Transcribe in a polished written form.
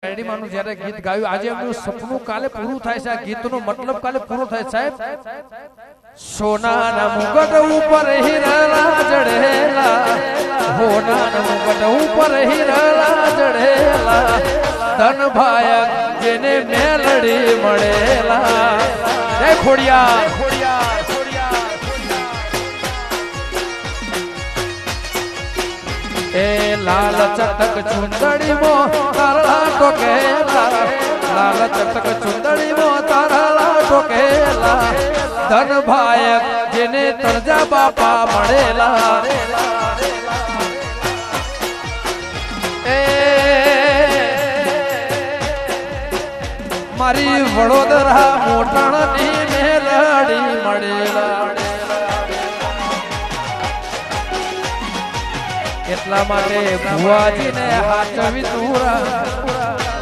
માનું જ્યારે ગીત ગાયું આજે એમનું સપનું કાલે પૂરું થાય છે આ ગીતનો મતલબ કાલે પૂરો થાય સાહેબ સોનાના મુગટ ઉપર હીરા જડેલા હોનાના મુગટ ઉપર હીરા જડેલા ધન ભાયક જેને મેલડી મળેલા જય ખોડિયાર ए लाल चटक चुंदड़ी मो तारला टोकेला लाल चटक चुंदड़ी मो तारला टोकेला धन भायक जेने तरजा बापा मळेला ए मारी वडोदरा मोटणनी मेलडी मळेला એટલા માટે ભુવાજીને હાચવી તુરા